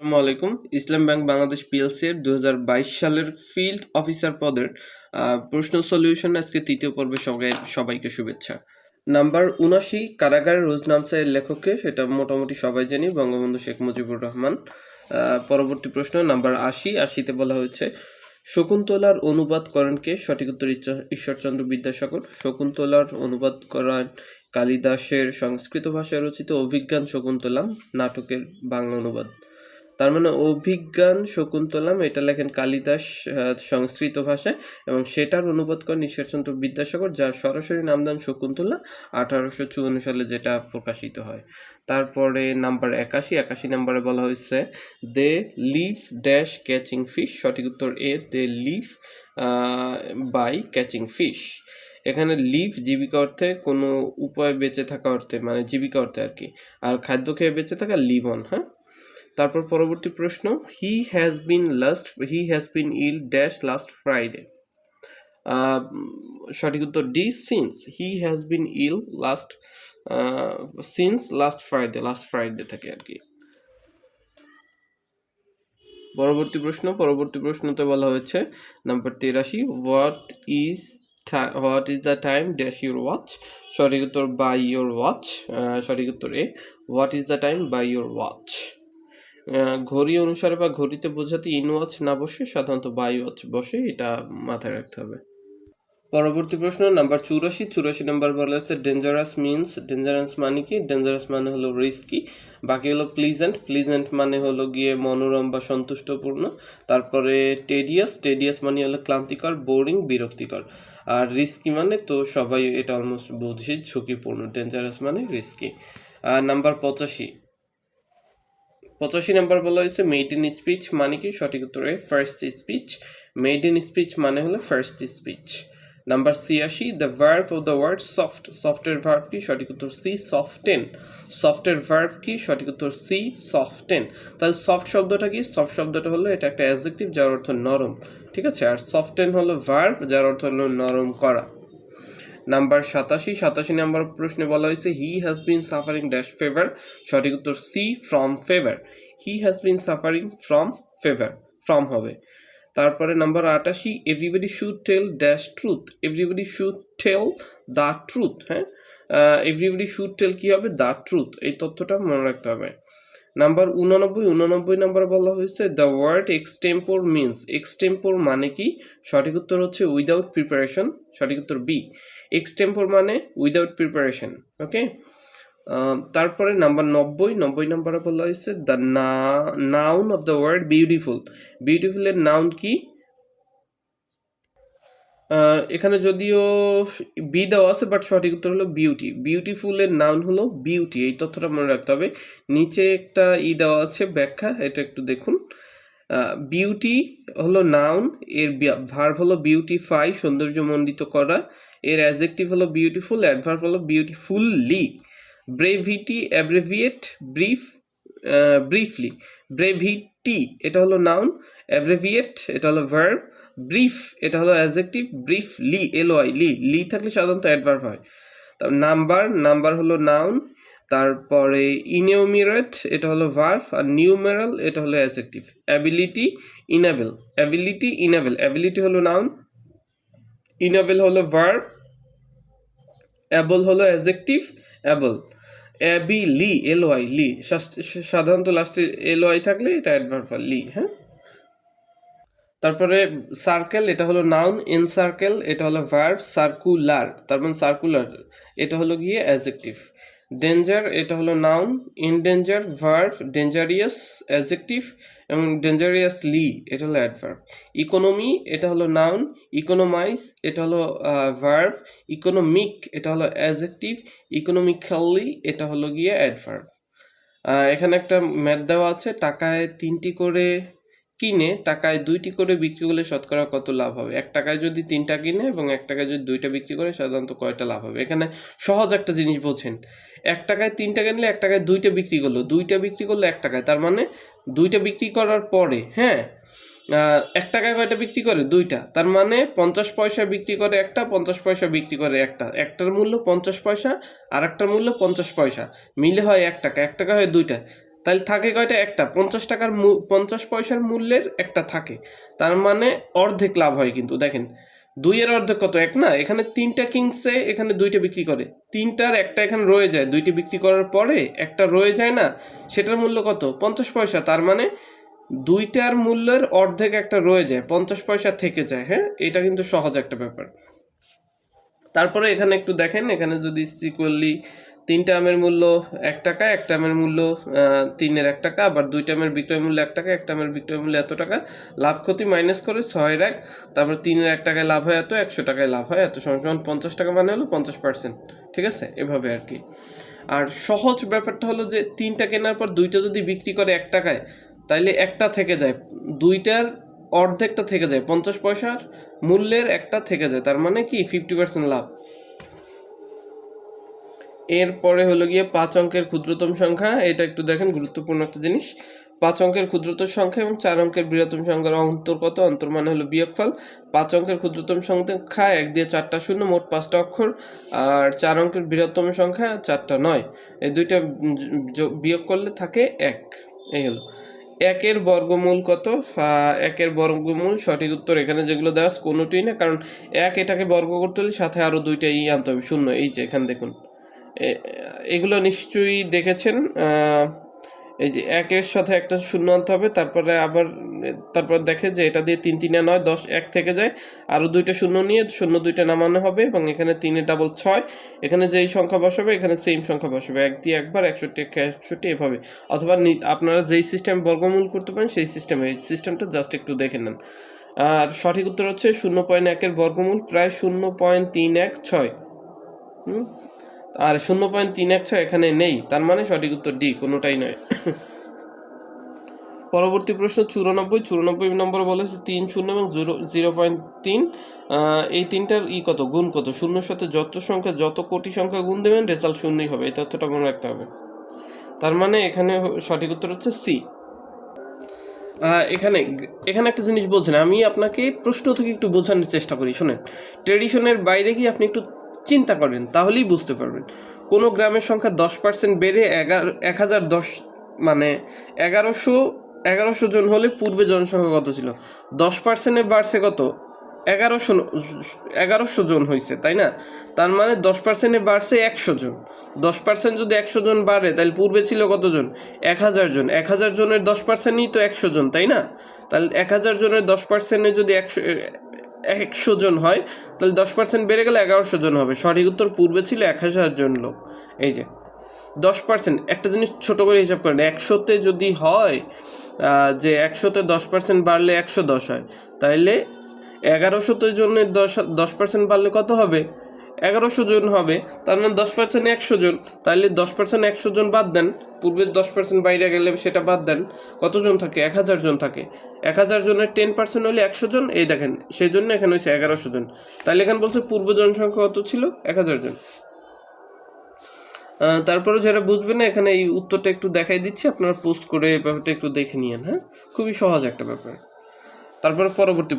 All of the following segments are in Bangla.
আসসালামু আলাইকুম। ইসলাম ব্যাংক বাংলাদেশ পিএলসি এর 2022 সালের ফিল্ড অফিসার পদের প্রশ্ন সলিউশন আজকে তৃতীয় পর্বে সবাইকে শুভেচ্ছা। নাম্বার 79 কারাগারের রোজনামচা এর লেখককে সেটা মোটামুটি সবাই জানি, বঙ্গবন্ধু শেখ মুজিবুর রহমান। পরবর্তী প্রশ্ন নাম্বার 80তে বলা হয়েছে শকুন্তলার অনুবাদ করেন কে? সঠিক উত্তর ঈশ্বরচন্দ্র বিদ্যাসাগর। শকুন্তলার অনুবাদ করেন কালিদাসের সংস্কৃত ভাষায় রচিত অভিজ্ঞান শকুন্তলাম নাটকের বাংলা অনুবাদ। তার মানে অভিজ্ঞান শকুন্তলাম এটা লেখেন কালিদাস সংস্কৃত ভাষায়, এবং সেটার অনুবাদ করেন ঈশ্বরচন্দ্র বিদ্যাসাগর, যার সরাসরি নামদান শকুন্তলা 1854 সালে যেটা প্রকাশিত হয়। তারপরে নাম্বার 81 নাম্বারে বলা হয়েছে they live dash catching fish. সঠিক উত্তর এ, they live by catching fish. এখানে লিভ জীবিকা অর্থে, কোনো উপায় বেঁচে থাকা অর্থে, মানে জীবিকা অর্থে আর কি, আর খাদ্য খেয়ে বেঁচে থাকা লিভ অন। হ্যাঁ, তারপর পরবর্তী প্রশ্ন he has been ill dash last Friday. সঠিক উত্তর D, since he has been ill last Friday থেকে আর কি। পরবর্তী প্রশ্নতে বলা হয়েছে number 83 what is the time dash your watch. সঠিক উত্তর বাই ইউর ওয়াচ। সঠিক উত্তর A, what is the time by your watch. ঘড়ি অনুসারে বা ঘড়িতে বোঝাতে ইন ওয়াচ না বসে সাধারণত বাই ওয়াচ বসে, এটা মাথায় রাখতে হবে। পরবর্তী প্রশ্ন নাম্বার 84 নাম্বার বলা হচ্ছে ডেঞ্জারাস মানে কি? ডেঞ্জারাস মানে হলো রিস্কি। বাকি হলো প্লিজেন্ট মানে হলো গিয়ে মনোরম বা সন্তুষ্টপূর্ণ। তারপরে টেডিয়াস মানে হলো ক্লান্তিকর, বোরিং, বিরক্তিকর। আর রিস্কি মানে তো সবাই এটা অলমোস্ট বুঝি, ঝুঁকিপূর্ণ। ডেঞ্জারাস মানে রিস্কি। নাম্বার 85 নাম্বার বলা হয়েছে মেড ইন স্পিচ মানে কি? সঠিক উত্তর A, first speech. Maiden speech মানে হলো first speech. Number 86 the verb of the word soft. সফটের ভার্ব কি? সঠিক উত্তর সি, সফটেন। সফটের ভার্ব কি? সঠিক উত্তর সি, সফটেন। তাহলে সফট শব্দটা কি? সফট শব্দটা হলো এটা একটা অ্যাডজেক্টিভ যার অর্থ নরম, ঠিক আছে। আর সফটেন হলো ভার্ব যার অর্থ হলো নরম করা। নাম্বার 87 নাম্বার প্রশ্নে বলা হয়েছে he has been suffering dash fever. সঠিক উত্তর C, from fever. He has been suffering from fever, from হবে। তারপরে number 88 everybody should tell dash truth. Everybody should tell the truth. হ্যাঁ, এভরিবডি শুড টেল কি হবে? The truth. এই তথ্যটা মনে রাখতে হবে। নাম্বার 89 নাম্বার বলা হয়েছে the word extempore means. Extempore মানে কি? সঠিক উত্তর হচ্ছে উইদাউট প্রিপারেশন। সঠিক উত্তর বি, এক্সটেম্পোর মানে উইদাউট প্রিপারেশন। ওকে, তারপরে নাম্বার 90 নাম্বারে বলা হয়েছে the noun of the word beautiful. বিউটিফুলের নাউন কি? এখানে যদিও বি দেওয়া আছে, বাট সঠিক উত্তর হলো বিউটি। বিউটিফুলের নাউন হলো বিউটি, এই তথ্যটা মনে রাখতে হবে। নিচে একটা দেওয়া আছে ব্যাখ্যা, এটা একটু দেখুন। বিউটি হলো নাউন, এর ভার্ব হলো বিউটিফাই, সৌন্দর্যমণ্ডিত করা। এর অ্যাডজেক্টিভ হলো বিউটিফুল, অ্যাডভার্ব হলো beautifully. Brevity abbreviate, briefly. Brevity এটা হলো নাউন, অ্যাব্রেভিয়েট এটা হলো ভার্ব, ব্রিফ এটা হলো অ্যাডজেক্টিভ, ব্রিফলি এলওয়াই লি থাকলে সাধারণত অ্যাডভার্ব হয়। নাম্বার হলো নাউন। তারপরে ইনিউমিরেট এটা হলো ভার্ব, আর নিউমেরাল এটা হলো অ্যাডজেক্টিভ। Ability enable. অ্যাবিলিটি হলো নাউন, ইনেবল হলো ভার্ব, অ্যাবল হলো অ্যাডজেক্টিভ, অ্যাবল। অ্যাবিলি এলওয়াই লি, সাধারণত লাস্টে এলওয়াই থাকলে এটা অ্যাডভার্ব হয়, লি। হ্যাঁ, তারপরে সার্কেল এটা হলো নাউন, এনসার্কেল এটা হলো ভার্ব, সার্কুলার তার মানে সার্কুলার এটা হলো গিয়ে অ্যাডজেক্টিভ। ডেঞ্জার এটা হলো নাউন, ইনডেঞ্জার ভার্ব, ডেঞ্জারিয়াস অ্যাডজেক্টিভ, এবং ডেঞ্জারিয়াসলি এটা হলো অ্যাডভার্ব। ইকোনমি এটা হলো নাউন, ইকোনোমাইজ এটা হলো ভার্ব, ইকোনমিক এটা হলো অ্যাডজেক্টিভ, ইকোনমিক্যালি এটা হলো গিয়ে অ্যাডভার্ব। এখানে একটা ম্যাথ দেওয়া আছে, টাকায় 3টি করে কিনে টাকায় 2টি করে বিক্রি করলে শতকরা কত লাভ হবে? 1 টাকায় যদি 3টা কিনে এবং 1 টাকায় যদি 2টা বিক্রি করে সাধারণত কয়টা লাভ হবে? এখানে সহজ একটা জিনিস বোঝেন, 1 টাকায় 3টা কিনলে 1 টাকায় 2টা বিক্রি করলো, 2টা বিক্রি করলো 1 টাকায়, তার মানে 2টা বিক্রি করার পরে, হ্যাঁ, 1 টাকায় কয়টা বিক্রি করে? 2টা, তার মানে 50 পয়সা বিক্রি করে একটা, 50 পয়সা বিক্রি করে একটা। একটার মূল্য 50 পয়সা আর একটার মূল্য 50 পয়সা, মিলে হয় 1 টাকা, 1 টাকা হয় 2টা। তাহলে থাকে কয়টা? একটা। 50 পয়সার মূল্যের একটা থাকে, তার মানে অর্ধেক লাভ হয়। কিন্তু দেখেন 2 এর অর্ধেক কত? 1 না? এখানে 3টা কিনছে, এখানে 2টা বিক্রি করে, 3টার একটা এখানে রয়ে যায়, 2টি বিক্রি করার পরে একটা রয়ে যায় না, সেটার মূল্য কত? 50 পয়সা। তার মানে 2টার মূল্যের অর্ধেক একটা রয়ে যায়, 50 পয়সা থেকে যায়। হ্যাঁ, এটা কিন্তু সহজ একটা ব্যাপার। তারপরে এখানে একটু দেখেন, এখানে যদি সিকুয়ালি 3টা আমের মূল্য 1 টাকা, একটা আমের মূল্য 3-এর 1 টাকা, আবার 2টা আমের বিক্রয় মূল্য 1 টাকা, একটা আমের বিক্রয় মূল্য এত টাকা, লাভ ক্ষতি মাইনাস করে 6-এর 1, তারপর 3-এর 1 টাকায় লাভ হয় এত, 100 টাকায় লাভ হয় এত, সমান 50 টাকা, মানে হলো 50%। ঠিক আছে, এভাবে আর কি। আর সহজ ব্যাপারটা হলো যে 3টা কেনার পর 2টা যদি বিক্রি করে 1 টাকায়, তাইলে একটা থেকে যায়, 2টার অর্ধেকটা থেকে যায়, 50 পয়সার মূল্যের একটা থেকে যায়, তার মানে কি 50% লাভ। এরপরে হলো গিয়ে 5 অঙ্কের ক্ষুদ্রতম সংখ্যা। এটা একটু দেখেন, গুরুত্বপূর্ণ একটা জিনিস। 5 অঙ্কের ক্ষুদ্রতম সংখ্যা এবং 4 অঙ্কের বৃহত্তম সংখ্যার অন্তর কত? অন্তর মানে হলো বিয়োগফল। 5 অঙ্কের ক্ষুদ্রতম সংখ্যা 1 দিয়ে 4টা শূন্য, মোট 5টা অক্ষর। আর 4 অঙ্কের বৃহত্তম সংখ্যা 4টা 9, এই দুইটা বিয়োগ করলে থাকে 1। এই হলো 1-এর বর্গমূল কত? 1-এর বর্গমূল, সঠিক উত্তর এখানে যেগুলো দেওয়া আছে কোনোটিই না, কারণ 1 এটাকে বর্গ করতে হলে সাথে আরো 2টা আনতে হবে, শূন্য। এই যে এখানে দেখুন, এগুলো নিশ্চয়ই দেখেছেন। এই যে 1-এর সাথে একটা শূন্য আনতে হবে, তারপর দেখে যে এটা দিয়ে 3 3 9, 10, 1 থেকে যায়, আরও 2টা শূন্য নিয়ে শূন্য 2টা নামানো হবে, এবং এখানে 3 ডাবল 6, এখানে যেই সংখ্যা বসাবে এখানে সেম সংখ্যা বসাবে, 1 দিয়ে একবার, 61 এভাবে। অথবা আপনারা যেই সিস্টেম বর্গমূল করতে পারেন সেই সিস্টেমটা জাস্ট একটু দেখে নেন। আর সঠিক উত্তর হচ্ছে 0.1-এর বর্গমূল প্রায় 0.316। আর 0.316 এখানে নেই, তার মানে সঠিক উত্তর ডি, কোনোটাই নয়। পরবর্তী প্রশ্ন 94 নম্বর বলেছে 3 শূন্য এবং 0.3, এই তিনটার কত? গুণ কত? শূন্যর সাথে যত কোটি সংখ্যা গুণ দেবেন রেজাল্ট শূন্যই হবে, এই তথ্যটা মনে রাখতে হবে। তার মানে এখানে সঠিক উত্তর হচ্ছে সি। এখানে একটা জিনিস বলছেন, আমি আপনাকে প্রশ্ন থেকে একটু বোঝানোর চেষ্টা করি। শোনেন, ট্রেডিশনের বাইরে গিয়ে আপনি একটু চিন্তা করেন, তাহলেই বুঝতে পারবেন। কোনো গ্রামের সংখ্যা 10% বেড়ে 1010, মানে 1100 জন হলে পূর্বে জনসংখ্যা কত ছিল? 10%-এ বাড়ছে কত? 1100 জন হয়েছে, তাই না? তার মানে 10%-এ বাড়ছে 100 জন। 10% যদি 100 জন বাড়ে, তাহলে পূর্বে ছিল কতজন? 1000 জন। 1000 জনের 10%ই তো 100 জন, তাই না? তাহলে 1000 জনের 10%-এ যদি 100 জন হয়, তাহলে 10% বেড়ে গেলে 1100 জন হবে। সঠিক উত্তর পূর্বে ছিল 1000 জন লোক। এই যে 10%, একটা জিনিস ছোট করে হিসাব করেন, 100-তে যদি হয় যে 100-তে 10% বাড়লে 110 হয়, তাহলে 1100 জনের 10% বাড়লে কত হবে? 1100 জন হবে। তার মানে 10% 100 জন, তাহলে 10% 100 জন বাদ দেন, পূর্বের 10% বাইরে গেলে সেটা বাদ দেন, কতজন থাকে? 1000 জন থাকে। 1000 জনের 10% হলে 100 জন, এই দেখেন, সেই জন্য এখানে হয়েছে 1100 জন। তাহলে এখানে বলছে পূর্ব জনসংখ্যা কত ছিল? 1000 জন। তারপরে যারা বুঝবে না, এখানে এই উত্তরটা একটু দেখাই দিচ্ছি, আপনারা পোস্ট করে ব্যাপারটা একটু দেখে নিয়েন। হ্যাঁ, খুবই সহজ একটা ব্যাপার। তারপরে পরবর্তী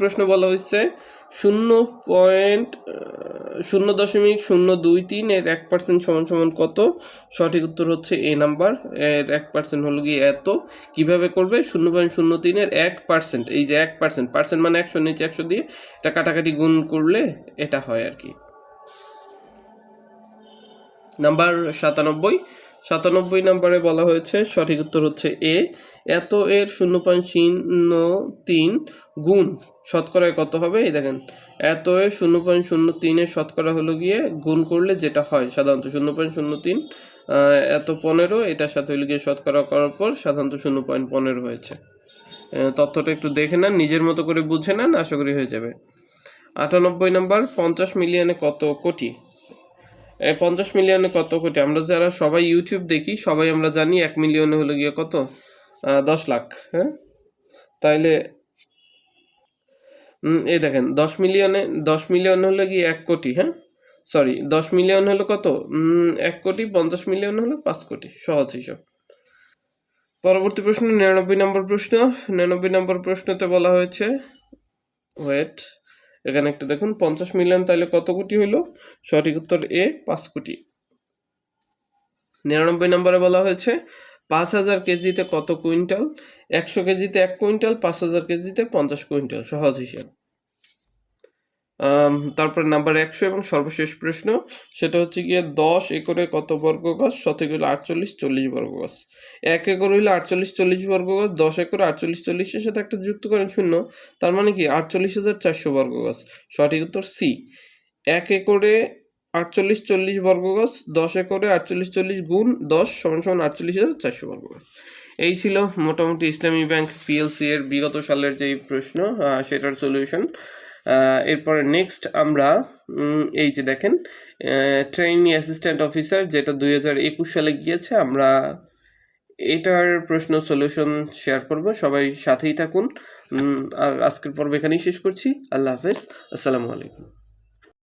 প্রশ্ন বলা হচ্ছে 0.023 এর 1% সমান কত? সঠিক উত্তর হচ্ছে এ নাম্বার। এর 1% হলো গিয়ে এত। কিভাবে করবে? 0.03 এর 1%, এই যে 1%, মানে 100, নিচে 100 দিয়ে এটা কাটাকাটি গুণ করলে এটা হয় আর কি। নাম্বার 97 নম্বরে বলা হয়েছে সঠিক উত্তর হচ্ছে এ। এত এর 0.03 গুণ শতকরায় কত হবে? এই দেখেন, এত এর 0.03 এর শতকরা হলো গিয়ে গুণ করলে যেটা হয় সাধারণত 0.03, এত 15, এটার সাথে হলো গিয়ে শতকরা করার পর সাধারণত 0.15 হয়েছে। তথ্যটা একটু দেখে নেন, নিজের মতো করে বুঝে নেন, আশা করি হয়ে যাবে। 98 নম্বর, 50 মিলিয়নে কত কোটি? 50 মিলিয়নে কত কোটি? আমরা যারা সবাই ইউটিউব দেখি, সবাই আমরা জানি 1 মিলিয়নে হলো গিয়ে কত? 10 লাখ। হ্যাঁ, তাইলে এই দেখেন, 10 মিলিয়ন হলো গিয়ে 1 কোটি। হ্যাঁ, সরি, 10 মিলিয়ন হলো কত? 1 কোটি। 50 মিলিয়ন হলো 5 কোটি। সহজ হিসাব। পরবর্তী প্রশ্ন 99 নম্বর প্রশ্নতে বলা হয়েছে, এখানে একটা দেখুন, 50 মিলিয়ন তাহলে কত কোটি হলো? সঠিক উত্তর এ, 5 কোটি। 99 নম্বরে বলা হয়েছে 5,000 কেজিতে কত কুইন্টাল? 100 কেজিতে 1 কুইন্টাল, 5,000 কেজিতে 50 কুইন্টাল। সহজ হিসাব। তারপর নাম্বার 100 এবং সর্বশেষ প্রশ্ন, সেটা হচ্ছে গিয়ে 10 একরে কত বর্গ গজ? শতক হইল 48, 40 বর্গ গজ। 1 একর হইলে 48, 40 বর্গ গজ। 10 একর 48, 40 এর সাথে একটা যুক্ত করেন শূন্য, তার মানে কি 48,400 বর্গ গজ। সঠিক উত্তর সি। 1 একরে 48, 40 বর্গ গজ, 10 একরে 48, 40 গুণ 10 সমান সমান 48,400 বর্গ গজ। এই ছিল মোটামুটি ইসলামী ব্যাংক পিএলসি এর বিগত সালের যেই প্রশ্ন সেটার সলিউশন। এরপরে নেক্সট আমরা এই যে দেখেন ট্রেইনি অ্যাসিস্ট্যান্ট অফিসার, যেটা 2021 সালে গিয়েছে, আমরা এটার প্রশ্ন সলিউশন শেয়ার করব। সবাই সাথেই থাকুন। আর আজকের পর্ব এখানেই শেষ করছি। আল্লাহ হাফেজ, আসসালামু আলাইকুম।